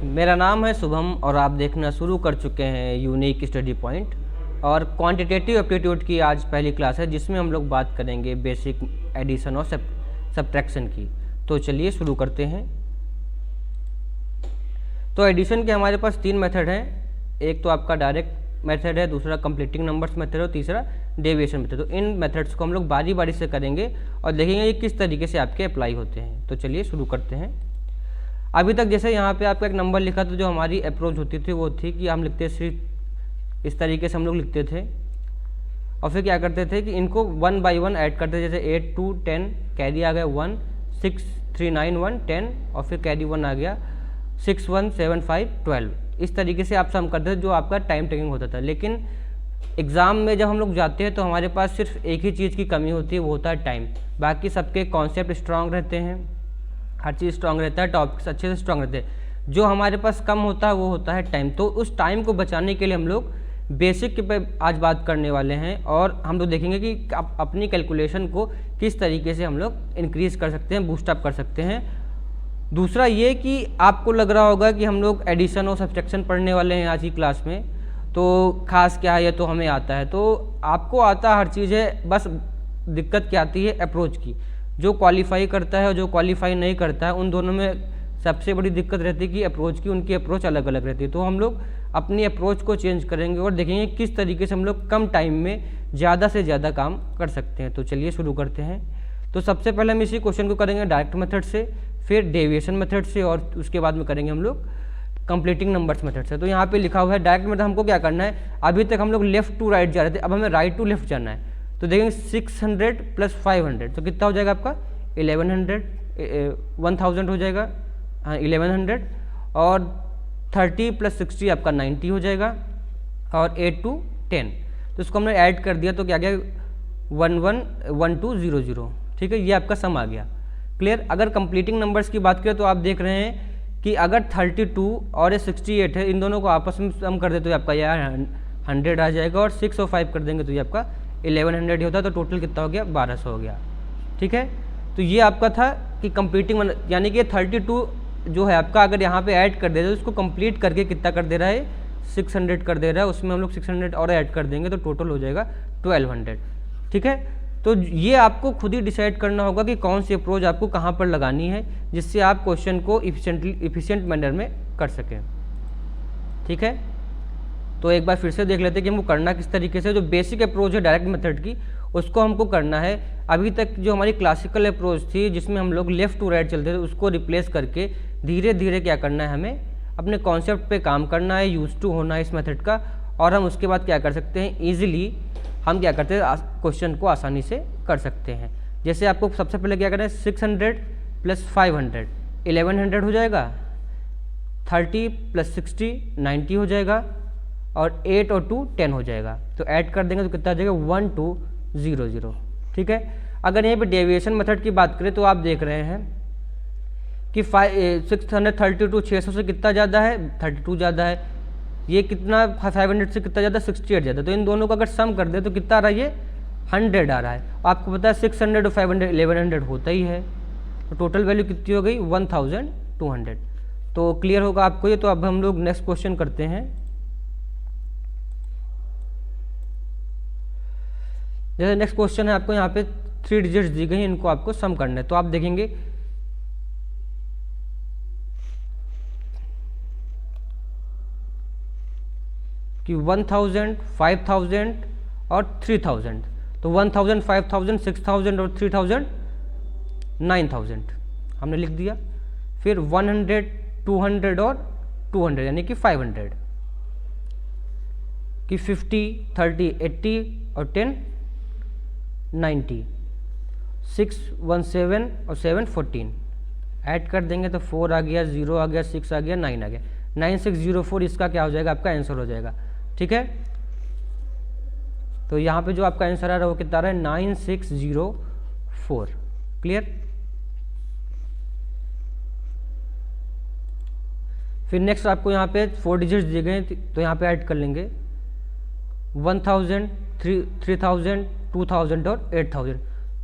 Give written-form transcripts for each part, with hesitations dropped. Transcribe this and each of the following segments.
मेरा नाम है शुभम और आप देखना शुरू कर चुके हैं यूनिक स्टडी पॉइंट। और क्वांटिटेटिव एप्टीट्यूड की आज पहली क्लास है जिसमें हम लोग बात करेंगे बेसिक एडिशन और सब्ट्रैक्शन की। तो चलिए शुरू करते हैं। तो एडिशन के हमारे पास तीन मेथड हैं। एक तो आपका डायरेक्ट मेथड है, दूसरा कंप्लीटिंग नंबर्स मेथड और तीसरा डेविएशन मेथड। तो इन मेथड्स को हम लोग बारी बारी से करेंगे और देखेंगे ये किस तरीके से आपके अप्लाई होते हैं। तो चलिए शुरू करते हैं। अभी तक जैसे यहाँ पे आपका एक नंबर लिखा था, जो हमारी अप्रोच होती थी वो थी कि हम लिखते सिर्फ इस तरीके से हम लोग लिखते थे और फिर क्या करते थे कि इनको 1 बाई 1 ऐड करते थे। जैसे 8 2 10 कैरी आ गया 1 6 3 9 1 10 और फिर कैरी 1 आ गया 6 1 7 5 12। इस तरीके से आप सम करते थे, जो आपका टाइम टेकिंग होता था। लेकिन एग्ज़ाम में जब हम लोग जाते हैं तो हमारे पास सिर्फ एक ही चीज़ की कमी होती है, वो होता है टाइम। बाकी सबके कॉन्सेप्ट स्ट्रांग रहते हैं, हर चीज़ स्ट्रांग रहता है, टॉपिक्स अच्छे से स्ट्रांग रहते हैं। जो हमारे पास कम होता है वो होता है टाइम। तो उस टाइम को बचाने के लिए हम लोग बेसिक पे आज बात करने वाले हैं और हम लोग देखेंगे कि अपनी कैलकुलेशन को किस तरीके से हम लोग इंक्रीज़ कर सकते हैं, बूस्ट अप कर सकते हैं। दूसरा ये कि आपको लग रहा होगा कि हम लोग एडिशन और सब्ट्रैक्शन पढ़ने वाले हैं आज की क्लास में, तो खास क्या है, ये तो हमें आता है। तो आपको आता हर चीज़ है, बस दिक्कत क्या आती है अप्रोच की। जो क्वालिफाई करता है और जो क्वालिफाई नहीं करता है, उन दोनों में सबसे बड़ी दिक्कत रहती है कि अप्रोच की, उनकी अप्रोच अलग अलग रहती है। तो हम लोग अपनी अप्रोच को चेंज करेंगे और देखेंगे किस तरीके से हम लोग कम टाइम में ज़्यादा से ज़्यादा काम कर सकते हैं। तो चलिए शुरू करते हैं। तो सबसे पहले हम इसी क्वेश्चन को करेंगे डायरेक्ट मेथड से, फिर डेविएशन मेथड से और उसके बाद में करेंगे हम लोग कंप्लीटिंग नंबर्स मेथड से। तो यहाँ पे लिखा हुआ है डायरेक्ट मेथड। हमको क्या करना है, अभी तक हम लोग लेफ्ट टू राइट जा रहे थे, अब हमें राइट टू लेफ्ट जाना है। तो देखेंगे 600 प्लस 500 तो कितना हो जाएगा आपका 1000 हो जाएगा, हाँ 1100। और 30 प्लस 60 आपका 90 हो जाएगा और 8 to 10। तो इसको हमने ऐड कर दिया तो क्या गया 111200। ठीक है, ये आपका सम आ गया। क्लियर। अगर कंप्लीटिंग नंबर्स की बात करें तो आप देख रहे हैं कि अगर 32 और ये 68 है, इन दोनों को आपस में सम कर दे तो आपका यार 100 आ जाएगा और 6 और 5 कर देंगे तो ये आपका 1100 ही होता है। तो टोटल कितना हो गया 1200 हो गया। ठीक है, तो ये आपका था कि कंप्लीटिंग, यानी कि 32 जो है आपका अगर यहाँ पे ऐड कर दे तो उसको कंप्लीट करके कितना कर दे रहा है 600 कर दे रहा है। उसमें हम लोग 600 और ऐड कर देंगे तो टोटल हो जाएगा 1200। ठीक है, तो ये आपको खुद ही डिसाइड करना होगा कि कौन सी अप्रोच आपको कहाँ पर लगानी है, जिससे आप क्वेश्चन को इफिशिएंट मैनर में कर सकें। ठीक है, तो एक बार फिर से देख लेते हैं कि हमको करना किस तरीके से। जो बेसिक अप्रोच है डायरेक्ट मेथड की, उसको हमको करना है। अभी तक जो हमारी क्लासिकल अप्रोच थी जिसमें हम लोग लेफ़्ट टू राइट चलते थे, उसको रिप्लेस करके धीरे धीरे क्या करना है, हमें अपने कॉन्सेप्ट पे काम करना है, यूज टू होना है इस मेथड का। और हम उसके बाद क्या कर सकते हैं, ईजिली हम क्या करते हैं क्वेश्चन को आसानी से कर सकते हैं। जैसे आपको सबसे पहले क्या करना है, 600 प्लस 500 1100 हो जाएगा, 30 प्लस 60 90 हो जाएगा और 8 और 2 10 हो जाएगा। तो ऐड कर देंगे तो कितना आ जाएगा 1200। ठीक है, अगर यहीं पे डेविएशन मेथड की बात करें तो आप देख रहे हैं कि 632 600 से कितना ज़्यादा है 32 ज़्यादा है, ये कितना 500 से कितना ज़्यादा 68 ज़्यादा। तो इन दोनों को अगर सम कर दे तो कितना आ रहा है, ये 100 आ रहा है। आपको पता है 600 और 500 1100 होता ही है, तो टोटल वैल्यू कितनी हो गई 1200। तो क्लियर होगा आपको ये। तो अब हम लोग नेक्स्ट क्वेश्चन करते हैं। जैसे नेक्स्ट क्वेश्चन है, आपको यहाँ पे 3 डिजिट्स दी गई हैं, इनको आपको सम करना है। तो आप देखेंगे कि 1000 5000 और 3000। तो 1000 5000 6000 और 3000 9000 हमने लिख दिया। फिर 100 200 और 200 यानी कि 500 कि 50 30 80 और 10 90 6 1 7 और 7 14 ऐड कर देंगे तो 4 आ गया, 0 आ गया, 6 आ गया, 9 आ गया, 9604 इसका क्या हो जाएगा, आपका आंसर हो जाएगा। ठीक है, तो यहाँ पे जो आपका आंसर आ रहा है वो कितना आ रहा है 9604। क्लियर। फिर नेक्स्ट आपको यहाँ पे 4 डिजिट्स दिए गए तो यहाँ पे ऐड कर लेंगे 1000 3000 2000 और 8000।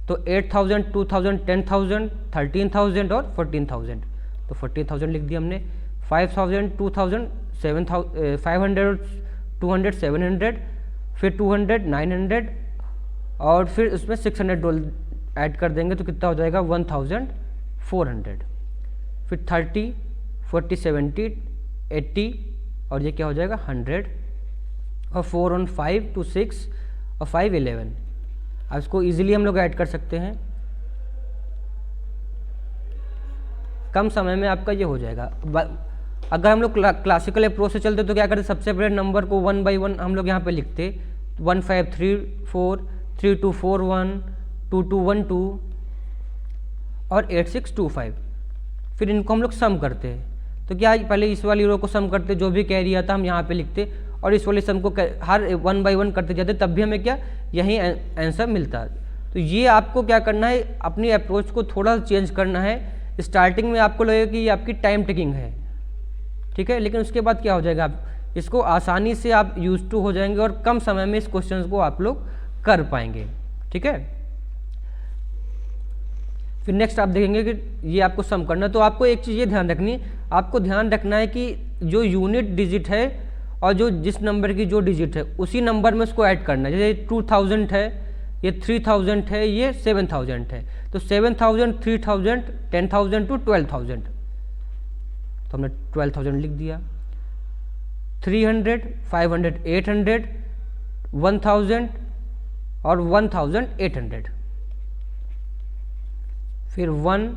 तो 8000 2000 10000 13000 और 14000। तो 14000 लिख दिया हमने। 5000, 2000, 500, 200, 700, फिर 200, 900 और फिर उसमें $600 ऐड कर देंगे तो कितना हो जाएगा 1400, फिर 30, 40, 70, 80 और ये क्या हो जाएगा 100 और 4 on 5 to 6 और 5 11। अब इसको ईजिली हम लोग ऐड कर सकते हैं, कम समय में आपका ये हो जाएगा। अगर हम लोग क्लासिकल अप्रोच से चलते तो क्या करते, सबसे पहले नंबर को 1 by 1 हम लोग यहाँ पे लिखते 1534, 3241, 2212 और 8625, फिर इनको हम लोग सम करते हैं। तो क्या पहले इस वाली रो को सम करते, जो भी कैरी आता हम यहाँ पे लिखते और इस वाले सम को हर 1 by 1 करते जाते, तब भी हमें क्या यही आंसर मिलता। तो ये आपको क्या करना है, अपनी अप्रोच को थोड़ा चेंज करना है। स्टार्टिंग में आपको लगेगा कि ये आपकी टाइम टेकिंग है, ठीक है, लेकिन उसके बाद क्या हो जाएगा, आप इसको आसानी से आप यूज टू हो जाएंगे और कम समय में इस क्वेश्चन को आप लोग कर पाएंगे, ठीक है। फिर नेक्स्ट आप देखेंगे कि ये आपको सम करना है। तो आपको एक चीज़ ये ध्यान रखनी, आपको ध्यान रखना है कि जो यूनिट डिजिट है और जो जिस नंबर की जो डिजिट है उसी नंबर में उसको ऐड करना है। जैसे 2000 है, ये 3000 है, ये 7000 है, तो 7000, 3000, 10,000 to 12,000, तो हमने 12,000 लिख दिया। 300, 500, 800, 1000 और 1800, फिर 1,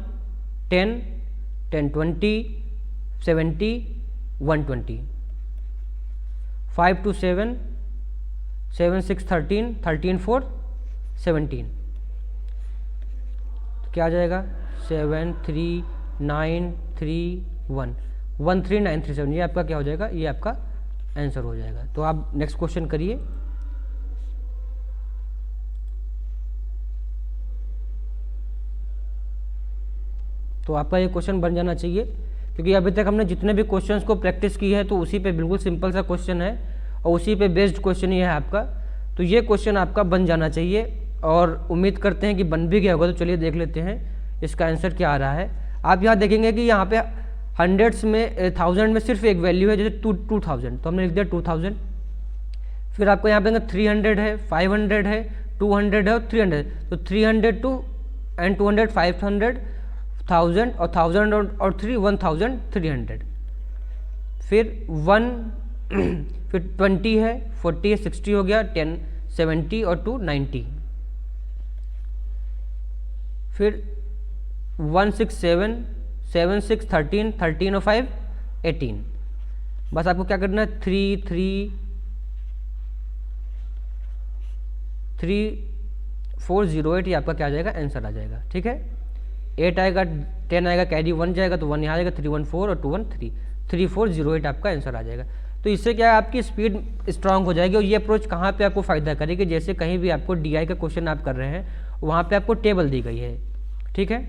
10, 10, 20, 70, 120, 5 to 7, 7, 6, 13, 13, 4, 17, तो क्या आ जाएगा 7, 3, 9, 3, 1, 13937, ये आपका क्या हो जाएगा, ये आपका आंसर हो जाएगा। तो आप नेक्स्ट क्वेश्चन करिए। तो आपका ये क्वेश्चन बन जाना चाहिए, क्योंकि अभी तक हमने जितने भी क्वेश्चंस को प्रैक्टिस की है तो उसी पे बिल्कुल सिंपल सा क्वेश्चन है और उसी पे बेस्ड क्वेश्चन ही है आपका। तो ये क्वेश्चन आपका बन जाना चाहिए और उम्मीद करते हैं कि बन भी गया होगा। तो चलिए देख लेते हैं इसका आंसर क्या आ रहा है। आप यहाँ देखेंगे कि यहाँ पे हंड्रेड्स में 1000 में सिर्फ एक वैल्यू है, जैसे 2000, तो हमने लिख दिया 2000। फिर आपको यहाँ पे 300 है, 500 है, 200 है और 300, तो 300 टू एंड 200, 500, 1000 और 1000 और 3, 1300, फिर 1 फिर 20 है, 40 है, 60 हो गया, 10, 70 और 2, 90, फिर 1, 6, 7, 7, 6, 13, 13 और 5, 18। बस आपको क्या करना है, 3, 3, 3, 4, 0, 8, ये आपका क्या आ जाएगा, आंसर आ जाएगा, ठीक है। 8 आएगा, 10 आएगा, कैरी 1 जाएगा तो 1 यहाँ आएगा, 3, 1, 4 और 2, 1, 3, 3, 4, 0, 8 आपका आंसर आ जाएगा। तो इससे क्या है, आपकी स्पीड स्ट्रांग हो जाएगी। और ये अप्रोच कहाँ पे आपको फ़ायदा करेगी, जैसे कहीं भी आपको डीआई का क्वेश्चन आप कर रहे हैं, वहाँ पे आपको टेबल दी गई है, ठीक है,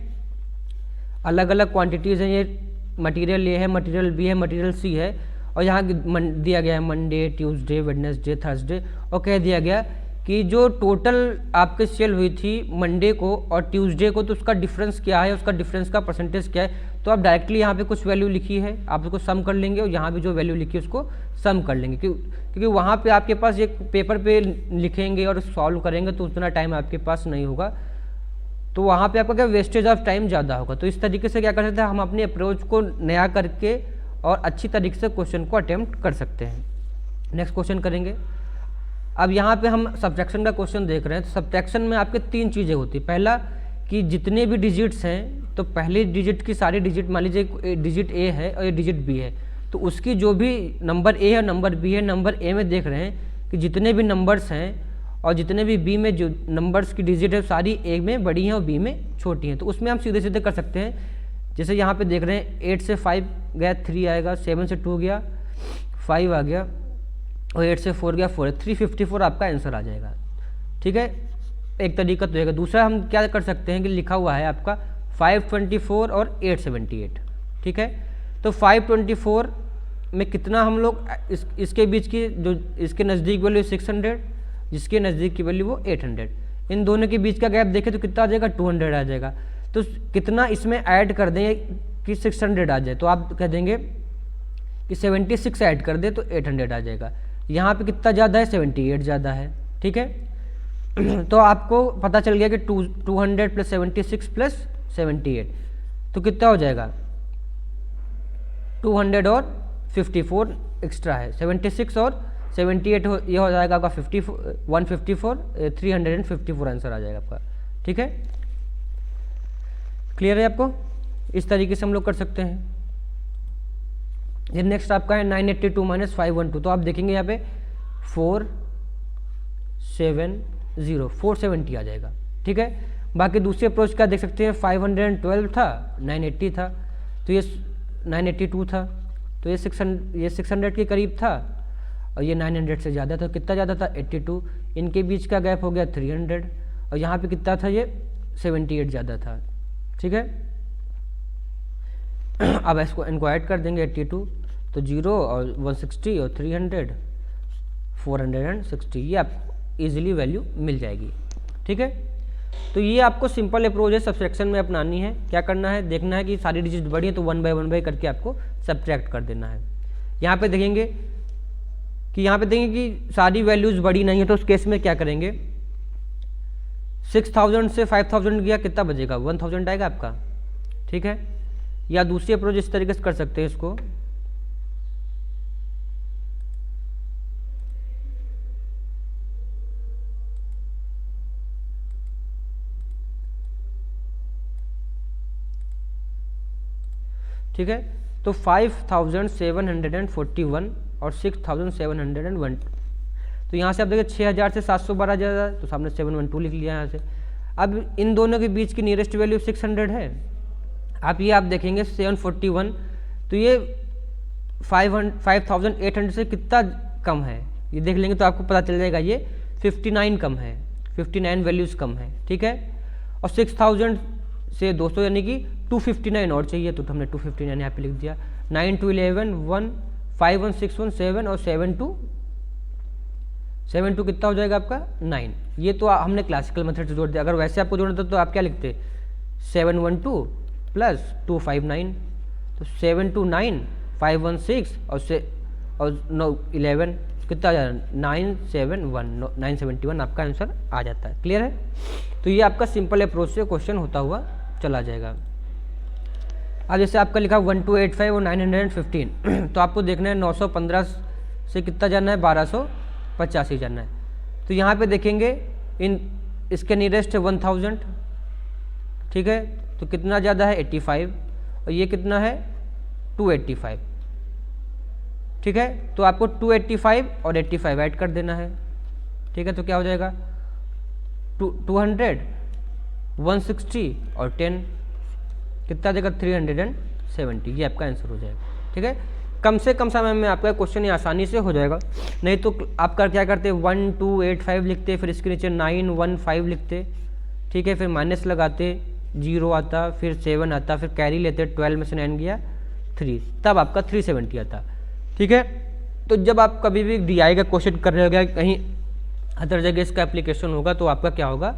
अलग अलग क्वांटिटीज़ हैं, ये मटेरियल ए है, मटेरियल बी है, मटेरियल सी है, और यहाँ दिया गया है मंडे, ट्यूसडे, वेडनेसडे, थर्सडे, और कह दिया गया कि जो टोटल आपके सेल हुई थी मंडे को और ट्यूसडे को, तो उसका डिफरेंस क्या है, उसका डिफरेंस का परसेंटेज क्या है। तो आप डायरेक्टली यहाँ पे कुछ वैल्यू लिखी है, आप उसको सम कर लेंगे और यहाँ भी जो वैल्यू लिखी है उसको सम कर लेंगे, क्योंकि वहाँ पे आपके पास एक पेपर पे लिखेंगे और सॉल्व करेंगे तो उतना टाइम आपके पास नहीं होगा, तो वहाँ पे आपका क्या वेस्टेज ऑफ टाइम ज़्यादा होगा। तो इस तरीके से क्या कर सकते हैं, हम अपने अप्रोच को नया करके और अच्छी तरीके से क्वेश्चन को अटेम्प्ट कर सकते हैं। नेक्स्ट क्वेश्चन करेंगे। अब यहाँ पे हम सब्ट्रैक्शन का क्वेश्चन देख रहे हैं। तो सब्ट्रैक्शन में आपके 3 चीज़ें होती है। पहला कि जितने भी डिजिट्स हैं, तो पहले डिजिट की सारी डिजिट, मान लीजिए डिजिट ए है और ये डिजिट बी है, तो उसकी जो भी नंबर ए है नंबर बी है, नंबर ए में देख रहे हैं कि जितने भी नंबर्स हैं और जितने भी बी में जो नंबर्स की डिजिट है सारी ए में बड़ी हैं और बी में छोटी हैं। तो उसमें हम सीधे सीधे कर सकते हैं। जैसे यहाँ पे देख रहे हैं 8 से 5 गया 3 आएगा, 7 से 2 गया 5 आ गया और 8 से 4 गया 4 है, 354 आपका आंसर आ जाएगा, ठीक है। एक तरीका तो है। दूसरा हम क्या कर सकते हैं कि लिखा हुआ है आपका 524 और 878, ठीक है। तो 524 में कितना हम लोग इसके बीच की जो इसके नज़दीक वैल्यू 600, जिसके नज़दीक की वैल्यू वो 800, इन दोनों के बीच का गैप देखें तो कितना आ जाएगा 200 आ जाएगा। तो कितना इसमें ऐड कर दें कि 600 आ जाए, तो आप कह देंगे कि 76 ऐड कर दे तो 800 आ जाएगा। यहाँ पे कितना ज़्यादा है, 78 ज़्यादा है, ठीक है। तो आपको पता चल गया कि 200 प्लस 76 प्लस 78 तो कितना हो जाएगा, 200 और 54 एक्स्ट्रा है, 76 और 78 ये हो जाएगा आपका 154, 354 आंसर आ जाएगा आपका, ठीक है। क्लियर है आपको? इस तरीके से हम लोग कर सकते हैं। ये नेक्स्ट आपका है 982 माइनस 512, तो आप देखेंगे यहाँ पे 470 आ जाएगा, ठीक है। बाकी दूसरी अप्रोच क्या देख सकते हैं, 512 था, 980 था, तो ये 982 था, तो ये 600 के करीब था, और ये 900 से ज़्यादा था। कितना ज़्यादा था, 82, इनके बीच का गैप हो गया 300, और यहाँ पे कितना था, ये 78 ज़्यादा था, ठीक है। अब इनको ऐड कर देंगे 82, तो 0 और 160 और 300 460, ये आपको ईजिली वैल्यू मिल जाएगी, ठीक है। तो ये आपको सिंपल अप्रोच है सब्सट्रैक्शन में अपनानी है। क्या करना है, देखना है कि सारी डिजिट बड़ी है तो 1 बाय करके आपको सब्ट्रैक्ट कर देना है। यहाँ पे देखेंगे कि सारी वैल्यूज़ बड़ी नहीं है, तो उस केस में क्या करेंगे, 6000 से 5000 गया, कितना बचेगा, 1000 आएगा आपका, ठीक है। या दूसरी अप्रोच इस तरीके से कर सकते हैं इसको, ठीक है। तो 5741 और 6701, तो यहाँ से आप देखिए 6000 से 712 ज़्यादा, तो सामने 712 लिख लिया यहाँ से। अब इन दोनों के बीच की नियरेस्ट वैल्यू 600 है। आप देखेंगे 741, तो ये 5800 से कितना कम है, ये देख लेंगे तो आपको पता चल जाएगा, ये 59 कम है, 59 वैल्यूज़ कम है, ठीक है। और 6000 से 200 यानी कि 259 और चाहिए, तो हमने 259 यहाँ पे लिख दिया। 9 2 11 1 5 1 6 1 7 और 7 2 कितना हो जाएगा आपका, 9। ये तो हमने क्लासिकल मेथड से जोड़ दिया। अगर वैसे आपको जोड़ना था तो आप क्या लिखते, 712 प्लस 259, तो 729 516 और 9 11 कितना आ जाएगा, 971 आपका आंसर आ जाता है। क्लियर है? तो ये आपका सिंपल अप्रोच से क्वेश्चन होता हुआ चला जाएगा। अब जैसे आपका लिखा 1285 और 915, तो आपको देखना है 915 से कितना जाना है, 1285 जाना है। तो यहाँ पे देखेंगे इसके नियरेस्ट है 1000, ठीक है। तो कितना ज़्यादा है, 85, और ये कितना है, 285, ठीक है। तो आपको 285 और 85 ऐड कर देना है, ठीक है। तो क्या हो जाएगा, 200 160 और 10 कितना देगा, 370, ये आपका आंसर हो जाएगा, ठीक है। कम से कम समय में आपका क्वेश्चन ये आसानी से हो जाएगा। नहीं तो आपका क्या करते, 1285 लिखते, फिर इसके नीचे 915 लिखते, ठीक है, फिर माइनस लगाते, 0 आता, फिर 7 आता, फिर कैरी लेते, 12 में से 9 गया 3, तब आपका 370 आता, ठीक है। तो जब आप कभी भी DI का क्वेश्चन कर रहे होगा, कहीं अदर जगह इसका एप्लीकेशन होगा, तो आपका क्या होगा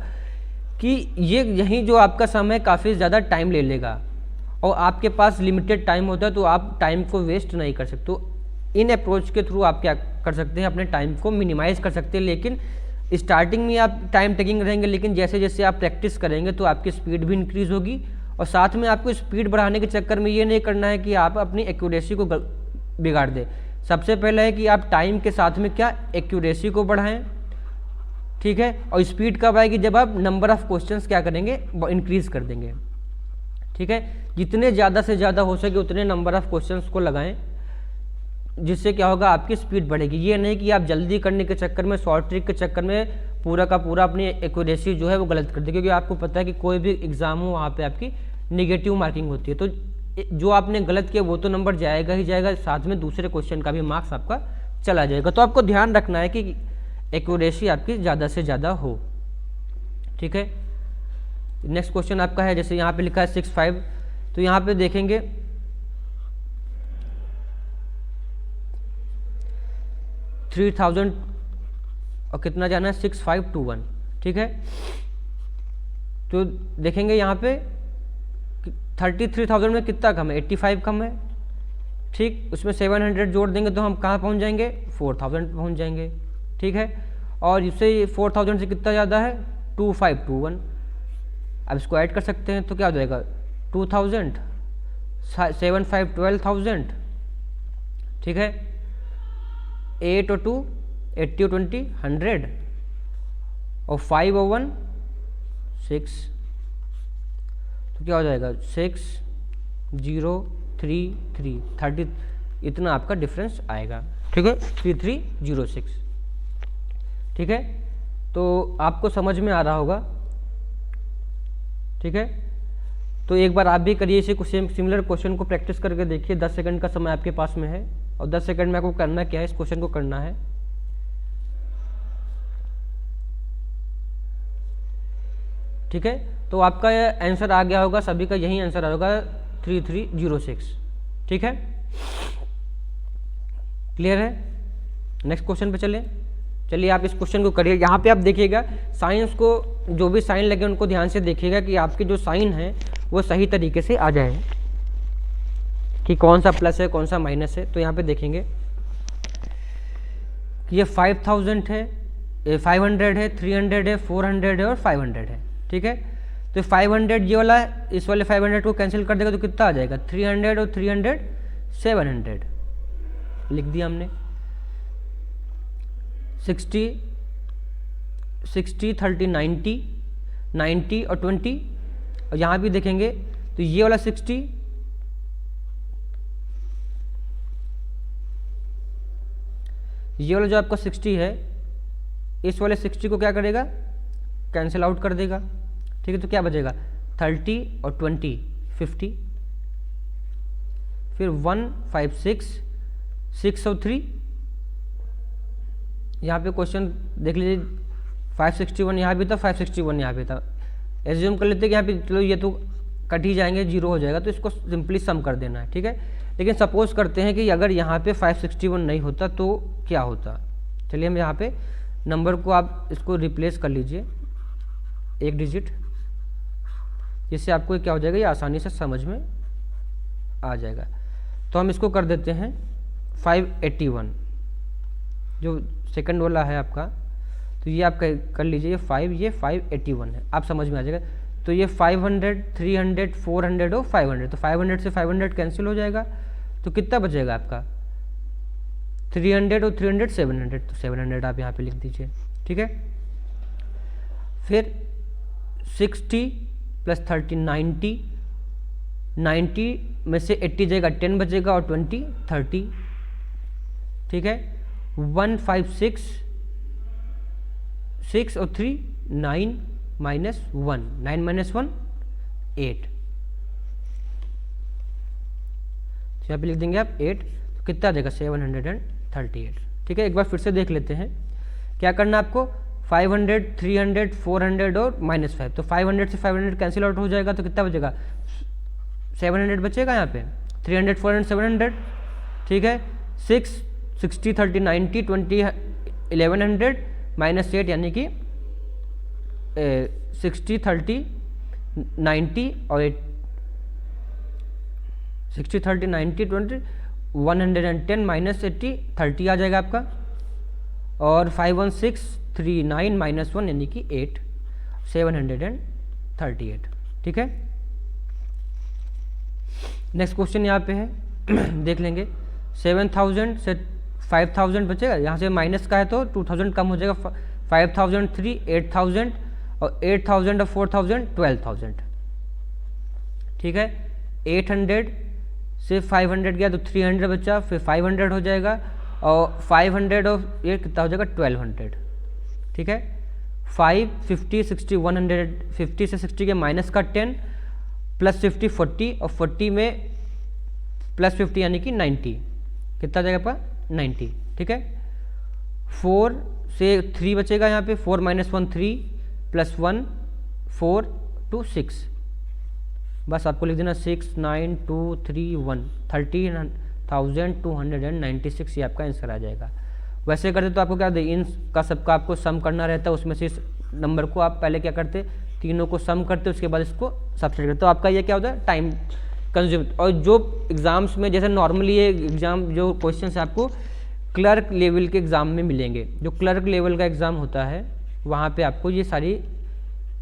कि यही जो आपका समय काफ़ी ज़्यादा टाइम ले लेगा, और आपके पास लिमिटेड टाइम होता है, तो आप टाइम को वेस्ट नहीं कर सकते। तो इन अप्रोच के थ्रू आप क्या कर सकते हैं, अपने टाइम को मिनिमाइज़ कर सकते हैं। लेकिन स्टार्टिंग में आप टाइम टेकिंग रहेंगे, लेकिन जैसे जैसे आप प्रैक्टिस करेंगे तो आपकी स्पीड भी इंक्रीज़ होगी। और साथ में आपको स्पीड बढ़ाने के चक्कर में ये नहीं करना है कि आप अपनी एक्यूरेसी को बिगाड़ दें। सबसे पहले है कि आप टाइम के साथ में क्या एक्यूरेसी को बढ़ाएं, ठीक है। और स्पीड कब आएगी, जब आप नंबर ऑफ क्वेश्चंस क्या करेंगे, इंक्रीज़ कर देंगे, ठीक है। जितने ज़्यादा से ज़्यादा हो सके उतने नंबर ऑफ क्वेश्चंस को लगाएं, जिससे क्या होगा, आपकी स्पीड बढ़ेगी। ये नहीं कि आप जल्दी करने के चक्कर में, शॉर्ट ट्रिक के चक्कर में पूरा का पूरा अपनी एक्यूरेसी जो है वो गलत कर दे, क्योंकि आपको पता है कि कोई भी एग्ज़ाम हो वहाँ पे आपकी नेगेटिव मार्किंग होती है। तो जो आपने गलत किया वो तो नंबर जाएगा ही जाएगा, साथ में दूसरे क्वेश्चन का भी मार्क्स आपका चला जाएगा। तो आपको ध्यान रखना है कि एक्यूरेसी आपकी ज़्यादा से ज़्यादा हो, ठीक है। नेक्स्ट क्वेश्चन आपका है, जैसे यहाँ पे लिखा है 65, तो यहाँ पे देखेंगे 3000 और कितना जाना है, 6521, ठीक है। तो देखेंगे यहाँ पे 33,000 में कितना कम है, 85 कम है, ठीक, उसमें 700 जोड़ देंगे तो हम कहाँ पहुँच जाएंगे, 4000 पहुँच जाएंगे। ठीक है, और इससे 4000 से कितना ज़्यादा है, 2521। अब इसको ऐड कर सकते हैं तो क्या हो जाएगा, 2000, 7 5 12,000। ठीक है, 8 और 2 80 और 20 100, और 5 और 1 6, तो क्या हो जाएगा 6 0 3 3 30, इतना आपका डिफरेंस आएगा। ठीक है, 3306। ठीक है, तो आपको समझ में आ रहा होगा। ठीक है, तो एक बार आप भी करिए इसे, कुछ सिमिलर क्वेश्चन को प्रैक्टिस करके देखिए। 10 सेकंड का समय आपके पास में है, और 10 सेकंड में आपको करना क्या है, इस क्वेश्चन को करना है। ठीक है, तो आपका आंसर आ गया होगा, सभी का यही आंसर आ होगा 3306। ठीक है, क्लियर है। नेक्स्ट क्वेश्चन पे चलिए आप इस क्वेश्चन को करिए। यहाँ पे आप देखिएगा साइंस को, जो भी साइन लगे उनको ध्यान से देखिएगा कि आपके जो साइन है वो सही तरीके से आ जाए, कि कौन सा प्लस है कौन सा माइनस है। तो यहाँ पे देखेंगे कि ये 5000 है, 500 है, 300 है, 400 है और 500 है। ठीक है, तो 500 ये वाला, इस वाले 500 को कैंसिल कर देगा तो कितना आ जाएगा, 300 और 300 700 लिख दिया हमने। 60 30 90 90 और 20, और यहाँ भी देखेंगे तो ये वाला 60, ये वाला जो आपका 60 है, इस वाले 60 को क्या करेगा, कैंसिल आउट कर देगा। ठीक है, तो क्या बचेगा 30 और 20 50, फिर 1 5 6 और 3। यहाँ पे क्वेश्चन देख लीजिए, 561 यहाँ भी था, 561 यहाँ पे था। एज्यूम कर लेते हैं कि यहाँ पे चलो ये तो कट ही जाएंगे, जीरो हो जाएगा, तो इसको सिंपली सम कर देना है। ठीक है, लेकिन सपोज करते हैं कि अगर यहाँ पे 561 नहीं होता तो क्या होता। चलिए हम यहाँ पे नंबर को, आप इसको रिप्लेस कर लीजिए एक डिजिट, जिससे आपको क्या हो जाएगा, ये आसानी से समझ में आ जाएगा। तो हम इसको कर देते हैं 581, जो सेकंड वाला है आपका, तो ये आप कर लीजिए, ये 581 है, आप समझ में आ जाएगा। तो ये 500 300 400 और 500, तो 500 से 500 कैंसिल हो जाएगा, तो कितना बचेगा आपका 300 और 300 700, तो 700 आप यहाँ पे लिख दीजिए। ठीक है, फिर 60 + 30 90, 90 में से 80 जाएगा, 10 बचेगा और 20 30। ठीक है, 1 5 6 और 3 9 -1, 9 - 1 8, तो यहाँ पे लिख देंगे आप 8, तो कितना देगा 738। ठीक है, एक बार फिर से देख लेते हैं, क्या करना आपको, 500 300 400 और -5, तो 500 से 500 कैंसिल आउट हो जाएगा, तो कितना बचेगा 700 बचेगा यहाँ पे, 300 400 700। ठीक है, 6 60 30 90 20 1100 -8, यानी कि 60 30 90 और 60 30 90 20 110 -80 30 आ जाएगा आपका, और 516 39 -1 यानी कि 8 738। ठीक है, नेक्स्ट क्वेश्चन यहाँ पे है देख लेंगे। 7000 से 5000 बचेगा, यहाँ से माइनस का है तो 2000 कम हो जाएगा, 5000 3 8000 और 8000 और 4000 12000। ठीक है, 800 से 500 गया तो 300 बचा, फिर 500 हो जाएगा, और 500 और ये कितना हो जाएगा 1200। ठीक है, 5 50 60 100, 50 से 60 के माइनस का 10 + 50 40, और 40 में +50 यानी कि 90, कितना जाएगा आपका 90। ठीक है, 4 से 3 बचेगा, यहाँ पे 4 - 1 3 + 1 4 2 6, बस आपको लिख देना 6 9 2 3 1 13,296, ये आपका आंसर आ जाएगा। वैसे करते तो आपको क्या, इन का सबका आपको सम करना रहता है, उसमें से इस नंबर को आप पहले क्या करते, तीनों को सम करते, उसके बाद इसको सब्सट्रैक्ट करते, तो आपका ये क्या होता है, टाइम कंज्यूम। और जो एग्ज़ाम्स में जैसे नॉर्मली ये एग्ज़ाम जो क्वेश्चन है आपको क्लर्क लेवल के एग्ज़ाम में मिलेंगे, जो क्लर्क लेवल का एग्ज़ाम होता है वहाँ पे आपको ये सारी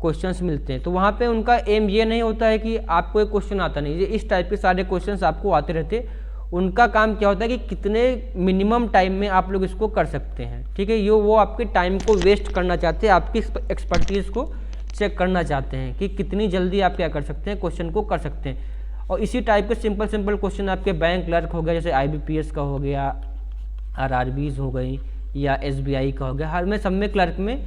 क्वेश्चंस मिलते हैं। तो वहाँ पे उनका एम ये नहीं होता है कि आपको एक क्वेश्चन आता नहीं, ये इस टाइप के सारे क्वेश्चंस आपको आते रहते। उनका काम क्या होता है कि कितने मिनिमम टाइम में आप लोग इसको कर सकते हैं, ठीक है। ये वो आपके टाइम को वेस्ट करना चाहते हैं, आपकी एक्सपर्टीज़ को चेक करना चाहते हैं कि कितनी जल्दी आप क्या कर सकते हैं, क्वेश्चन को कर सकते हैं। और इसी टाइप के सिंपल क्वेश्चन आपके बैंक क्लर्क हो गया, जैसे IBPS का हो गया, RRBs हो गई, या SBI का हो गया, हर में सब में क्लर्क में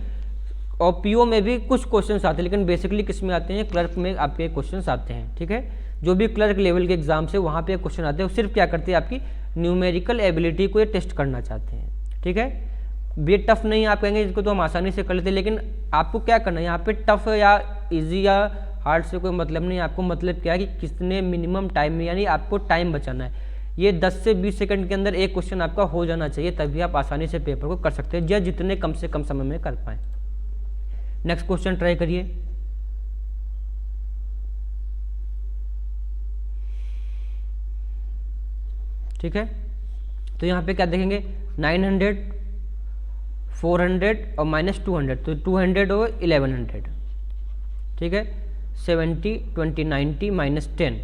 और PO में भी कुछ क्वेश्चंस आते हैं, लेकिन बेसिकली किस में आते हैं, क्लर्क में आपके क्वेश्चंस आते हैं, ठीक है। जो भी क्लर्क लेवल के एग्जाम से वहाँ पे क्वेश्चन आते हैं, सिर्फ क्या करते हैं आपकी न्यूमेरिकल एबिलिटी को ये टेस्ट करना चाहते हैं, ठीक है। ये टफ नहीं, आप कहेंगे इसको तो हम आसानी से कर लेते हैं, लेकिन आपको क्या करना है यहाँ पे, टफ या ईजी या हार्ड से कोई मतलब नहीं। आपको मतलब क्या है कि कितने मिनिमम टाइम में, यानी आपको टाइम बचाना है। ये 10 से 20 सेकंड के अंदर एक क्वेश्चन आपका हो जाना चाहिए, तभी आप आसानी से पेपर को कर सकते हैं, या जितने कम से कम समय में कर पाएँ। नेक्स्ट क्वेश्चन ट्राई करिए। ठीक है, तो यहाँ पे क्या देखेंगे, 900, 400 और -200, तो 200 और 1100, ठीक है। 70, 20, 90 -10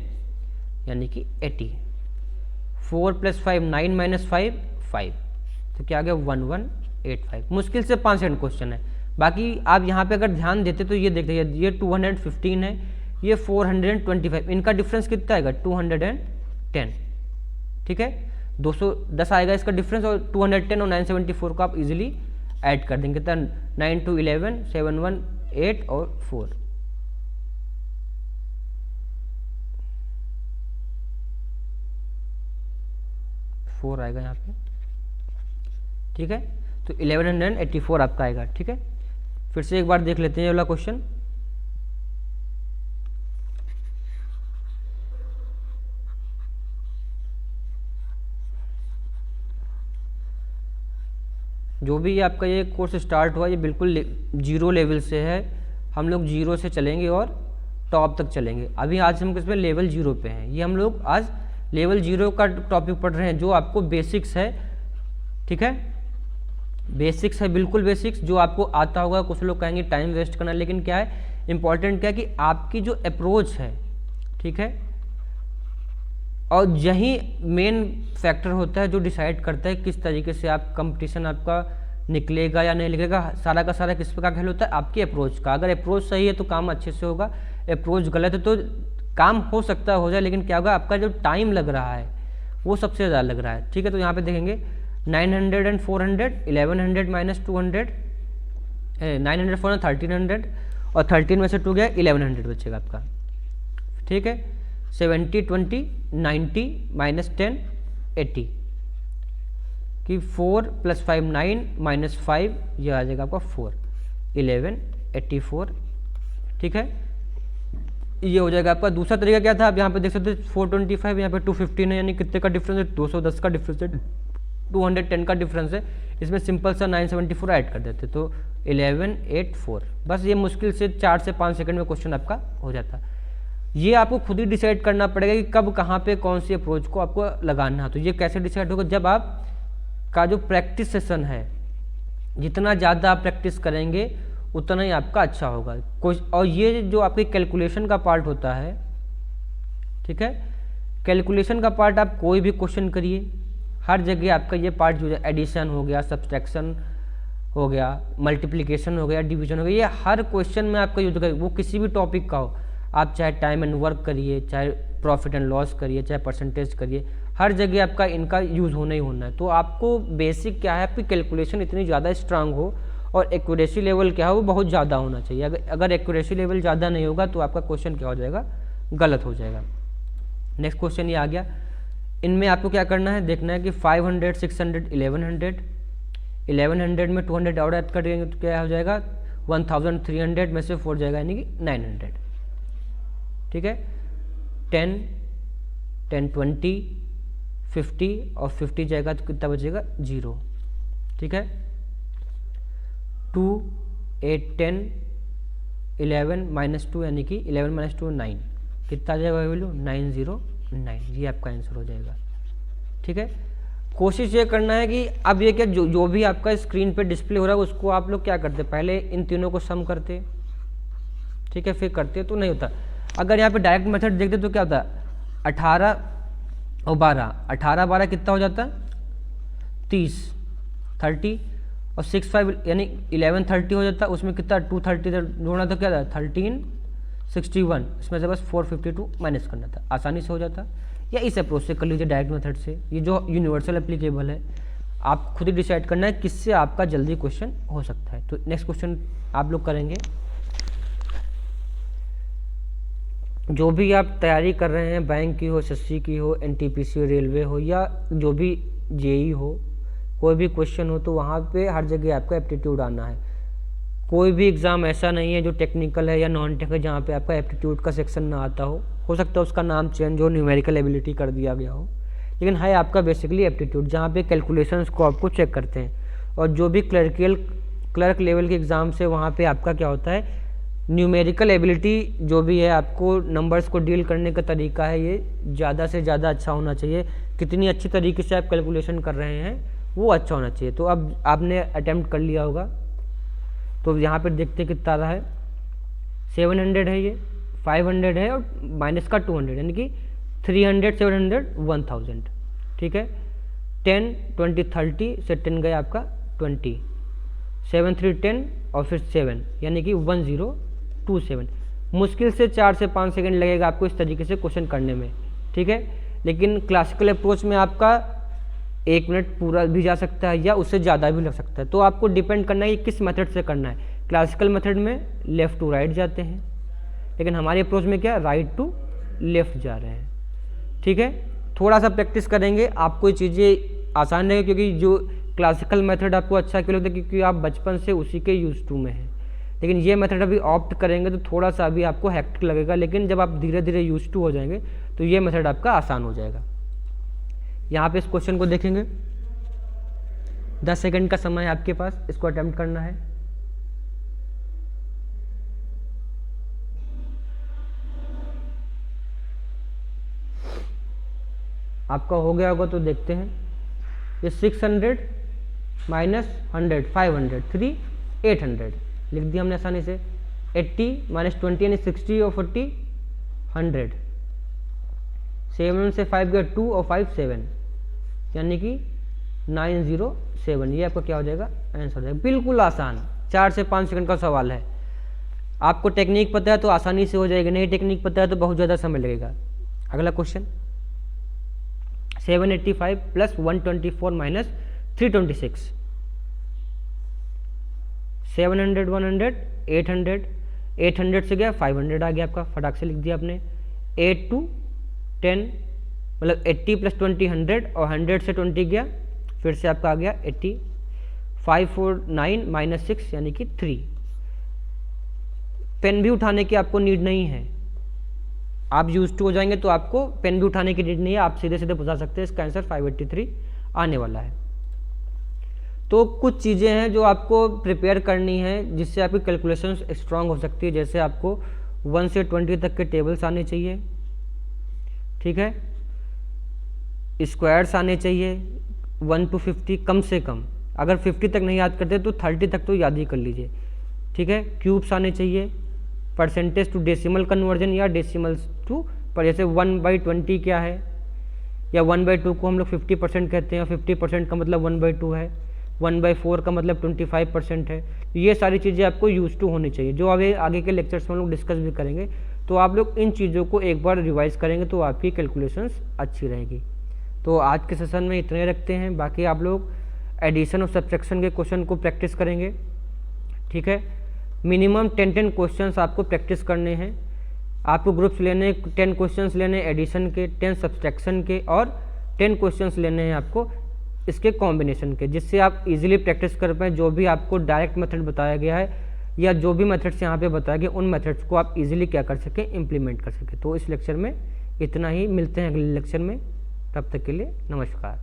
यानी कि 80। 4 + 5 9 - 5 5, तो क्या आ गया 1185। मुश्किल से 5 सेकंड क्वेश्चन है। बाकी आप यहाँ पे अगर ध्यान देते तो ये देखते हैं, ये 215 है, ये 425, इनका डिफरेंस कितना आएगा 210, ठीक है। 210 आएगा इसका डिफरेंस, और 210 और 974 को आप इजीली ऐड कर देंगे, तो 9 2 11 7 1 8 और 4, आएगा यहाँ पे, ठीक है। तो 1184 आपका आएगा, ठीक है। फिर से एक बार देख लेते हैं ये वाला क्वेश्चन। जो भी आपका ये कोर्स स्टार्ट हुआ, ये बिल्कुल 0 लेवल से है। हम लोग 0 से चलेंगे और टॉप तक चलेंगे। अभी आज हम किस पे, लेवल 0 पे हैं। ये हम लोग आज लेवल 0 का टॉपिक पढ़ रहे हैं, जो आपको बेसिक्स है, ठीक है। बेसिक्स है, बिल्कुल बेसिक्स, जो आपको आता होगा। कुछ लोग कहेंगे टाइम वेस्ट करना, लेकिन क्या है इंपॉर्टेंट, क्या है कि आपकी जो अप्रोच है, ठीक है, और यही मेन फैक्टर होता है जो डिसाइड करता है किस तरीके से आप कंपटीशन आपका निकलेगा या नहीं निकलेगा। सारा का सारा किस प्रकार का खेल होता है, आपकी अप्रोच का। अगर अप्रोच सही है तो काम अच्छे से होगा, अप्रोच गलत है तो काम हो सकता है हो जाए, लेकिन क्या होगा, आपका जो टाइम लग रहा है वो सबसे ज़्यादा लग रहा है, ठीक है। तो यहाँ पे देखेंगे 900 and 400, 1100 - 200, 900 400 1300, और 13 में से 2 गया 1100 बचेगा आपका, ठीक है। 70 20 90 -10 80, कि 4 + 5 9 -5, ये आ जाएगा आपका 4 1184, ठीक है। ये हो जाएगा आपका। दूसरा तरीका क्या था, आप यहाँ पे देख सकते हैं 425, यहाँ पे 215 है, यानी कितने का डिफरेंस है, 210 का डिफरेंस है, 210 का डिफरेंस है। इसमें सिंपल सा 974 ऐड कर देते, तो 1184। बस ये मुश्किल से 4 से 5 सेकंड में क्वेश्चन आपका हो जाता। ये आपको खुद ही डिसाइड करना पड़ेगा कि कब कहाँ पे कौन सी अप्रोच को आपको लगाना है। तो ये कैसे डिसाइड होगा, जब आप का जो प्रैक्टिस सेशन है, जितना ज़्यादा आप प्रैक्टिस करेंगे उतना ही आपका अच्छा होगा। और ये जो आपके कैलकुलेशन का पार्ट होता है, ठीक है, कैलकुलेशन का पार्ट आप कोई भी क्वेश्चन करिए, हर जगह आपका ये पार्ट जो है, एडिशन हो गया, सब्सट्रैक्शन हो गया, मल्टीप्लिकेशन हो गया, डिवीजन हो गया, ये हर क्वेश्चन में आपका यूज होगा। वो किसी भी टॉपिक का हो, आप चाहे टाइम एंड वर्क करिए, चाहे प्रॉफिट एंड लॉस करिए, चाहे परसेंटेज करिए, हर जगह आपका इनका यूज़ होना ही होना है। तो आपको बेसिक क्या है, आपकी कैलकुलेशन इतनी ज़्यादा स्ट्रांग हो और एक्यूरेसी लेवल क्या है वो बहुत ज़्यादा होना चाहिए। अगर एक्यूरेसी लेवल ज़्यादा नहीं होगा तो आपका क्वेश्चन क्या हो जाएगा, गलत हो जाएगा। नेक्स्ट क्वेश्चन ये आ गया। इनमें आपको क्या करना है, देखना है कि 500 600 1100 में 200 और ऐड कर देंगे तो क्या हो जाएगा 1300 में से 4 जाएगा, यानी कि 900, ठीक है। 10 10 20 50 और 50 जाएगा तो कितना बचेगा 0, ठीक है। 2 8 10 11 -2, यानी कि 11 - 2 9, कितना आ जाएगा वैल्यू 909, ये आपका आंसर हो जाएगा। ठीक है, कोशिश ये करना है कि अब ये क्या जो भी आपका स्क्रीन पे डिस्प्ले हो रहा है उसको आप लोग क्या करते, पहले इन तीनों को सम करते, ठीक है, फिर करते तो नहीं होता। अगर यहाँ पे डायरेक्ट मेथड देखते तो क्या होता, 18 और 12, 18 12 कितना हो जाता, 30 30, और 6 5 यानी 11 30 हो जाता, उसमें कितना 230 जोड़ना था, क्या था 13 61, इसमें से बस 452 माइनस करना था, आसानी से हो जाता। या इस अप्रोच से कर लीजिए डायरेक्ट मेथड से, ये जो यूनिवर्सल एप्लीकेबल है, आप खुद ही डिसाइड करना है किससे आपका जल्दी क्वेश्चन हो सकता है। तो नेक्स्ट क्वेश्चन आप लोग करेंगे। जो भी आप तैयारी कर रहे हैं, बैंक की हो, एसएससी की हो, एनटीपीसी रेलवे हो, या जो भी जेई हो, कोई भी क्वेश्चन हो, तो वहाँ पे हर जगह आपका एप्टीट्यूड आना है। कोई भी एग्ज़ाम ऐसा नहीं है जो टेक्निकल है या नॉन टेक्निकल जहाँ पे आपका एप्टीट्यूड का सेक्शन ना आता हो सकता है उसका नाम चेंज हो, न्यूमेरिकल एबिलिटी कर दिया गया हो, लेकिन है आपका बेसिकली एप्टीट्यूड, जहाँ पे कैलकुलेशंस को आपको चेक करते हैं। और जो भी क्लर्क लेवल के एग्ज़ाम से वहाँ पे आपका क्या होता है, न्यूमेरिकल एबिलिटी जो भी है, आपको नंबर्स को डील करने का तरीका है, ये ज़्यादा से ज़्यादा अच्छा होना चाहिए। कितनी अच्छी तरीके से आप कैलकुलेशन कर रहे हैं वो अच्छा होना चाहिए। तो अब आपने अटैम्प्ट कर लिया होगा, तो यहाँ पर देखते कितना रहा है, 700 है, ये 500 है, और माइनस का 200 यानी कि 300 700 1000। ठीक है, 10 20 30 से 10 गया आपका 20, 7 3 10 और फिर 7 यानी कि 1027। मुश्किल से 4 से 5 सेकंड लगेगा आपको इस तरीके से क्वेश्चन करने में। ठीक है, लेकिन क्लासिकल अप्रोच में आपका 1 मिनट पूरा भी जा सकता है या उससे ज़्यादा भी लग सकता है। तो आपको डिपेंड करना है कि किस मेथड से करना है। क्लासिकल मेथड में लेफ़्ट टू राइट जाते हैं, लेकिन हमारे अप्रोच में क्या राइट टू लेफ़्ट जा रहे हैं। ठीक है, थोड़ा सा प्रैक्टिस करेंगे आपको चीज़ें आसान रहेगी, क्योंकि जो क्लासिकल मेथड आपको अच्छा क्यों लगता है, क्योंकि आप बचपन से उसी के यूज टू में हैं। लेकिन ये मेथड अभी ऑप्ट करेंगे तो थोड़ा सा अभी आपको हेक्टिक लगेगा, लेकिन जब आप धीरे धीरे यूज टू हो जाएंगे तो ये मेथड आपका आसान हो जाएगा। यहाँ पे इस क्वेश्चन को देखेंगे, 10 सेकंड का समय है आपके पास, इसको अटेम्प्ट करना है। आपका हो गया होगा तो देखते हैं। ये 600 माइनस 100 500 3 800 लिख दिया हमने आसानी से। 80 माइनस 20 यानी 60 और 40 100। 7 से 5 गया 2 और 5 7 यानी कि 907। ये आपका क्या हो जाएगा, आंसर हो जाएगा। बिल्कुल आसान, 4 से 5 सेकंड का सवाल है। आपको टेक्निक पता है तो आसानी से हो जाएगा, नहीं टेक्निक पता है तो बहुत ज़्यादा समय लगेगा। अगला क्वेश्चन, 785 प्लस 124 माइनस 326। 700 100 800 800 से गया 500 आ गया आपका, फटाक से लिख दिया आपने। 8 to 10 मतलब 80 प्लस 20 100 और 100 से 20 गया, फिर से आपका आ गया 80। 549 माइनस 6 यानी कि 3। पेन भी उठाने की आपको नीड नहीं है, आप यूज टू हो जाएंगे तो आपको पेन भी उठाने की नीड नहीं है, आप सीधे सीधे बता सकते हैं। इसका आंसर 583 आने वाला है। तो कुछ चीज़ें हैं जो आपको प्रिपेयर करनी है जिससे आपकी कैलकुलेशंस स्ट्रांग हो सकती है। जैसे आपको 1 से 20 तक के टेबल्स आने चाहिए, ठीक है, स्क्वायर्स आने चाहिए 1 to 50 कम से कम। अगर 50 तक नहीं याद करते तो 30 तक तो याद ही कर लीजिए, ठीक है। क्यूब्स आने चाहिए, परसेंटेज टू डेसिमल कन्वर्जन या डेसिमल्स टू पर, जैसे 1/20 क्या है, या 1/2 को हम लोग 50% कहते हैं, 50% का मतलब 1/2 है, 1/4 का मतलब 25% है। ये सारी चीज़ें आपको यूज टू होनी चाहिए, जो आगे के लेक्चर्स में हम लोग डिस्कस भी करेंगे। तो आप लोग इन चीज़ों को एक बार रिवाइज करेंगे तो आपकी कैलकुलेशंस अच्छी रहेगी। तो आज के सेशन में इतने रखते हैं, बाकी आप लोग एडिशन और सब्ट्रैक्शन के क्वेश्चन को प्रैक्टिस करेंगे, ठीक है। मिनिमम 10 क्वेश्चंस आपको प्रैक्टिस करने हैं। आपको ग्रुप्स लेने 10 क्वेश्चंस लेने एडिशन के, 10 सब्ट्रैक्शन के, और 10 क्वेश्चंस लेने हैं आपको इसके कॉम्बिनेशन के, जिससे आप इजीली प्रैक्टिस कर पाएँ। जो भी आपको डायरेक्ट मेथड बताया गया है या जो भी मेथड्स यहाँ पे बताया गया, उन मेथड्स को आप इजीली क्या कर सकें, इम्प्लीमेंट कर सकें। तो इस लेक्चर में इतना ही, मिलते हैं अगले लेक्चर में, तब तक के लिए नमस्कार।